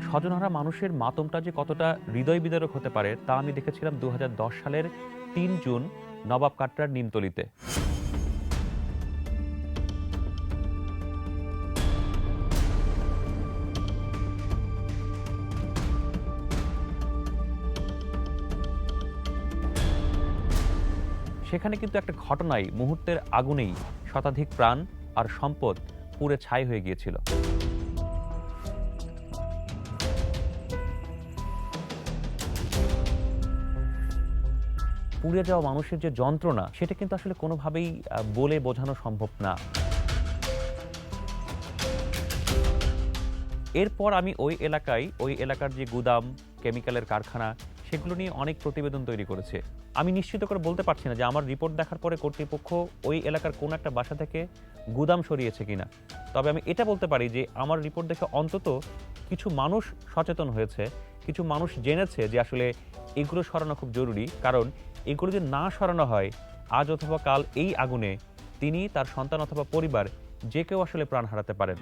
স্বজনহারা মানুষের মাতমটা যে কতটা হৃদয় বিদারক হতে পারে তা আমি দেখেছিলাম ২০১০ সালের ৩ জুন নবাব কাটরার নিমতলিতে। সেখানে কিন্তু একটা ঘটনায় মুহূর্তের আগুনেই শতাধিক প্রাণ আর সম্পদ পুড়ে ছাই হয়ে গিয়েছিল। পুড়ে যাওয়া মানুষের যে যন্ত্রণা সেটা কিন্তু আসলে কোনোভাবেই বলে বোঝানো সম্ভব না। এরপর আমি ওই এলাকার যে গুদাম, কেমিক্যালের কারখানা সেগুলো নিয়ে অনেক প্রতিবেদন তৈরি করেছে। আমি নিশ্চিত করে বলতে পারছি না যে আমার রিপোর্ট দেখার পরে কর্তৃপক্ষ ওই এলাকার কোন একটা বাসা থেকে গুদাম সরিয়েছে কিনা। তবে আমি এটা বলতে পারি যে আমার রিপোর্ট দেখে অন্তত কিছু মানুষ সচেতন হয়েছে, কিছু মানুষ জেনেছে যে আসলে এগুলো সরানো খুব জরুরি। কারণ এগুলো যদি না সরানো হয় আজ অথবা কাল এই আগুনে তিনি, তার সন্তান অথবা পরিবার যে কেউ আসলে প্রাণ হারাতে পারেন।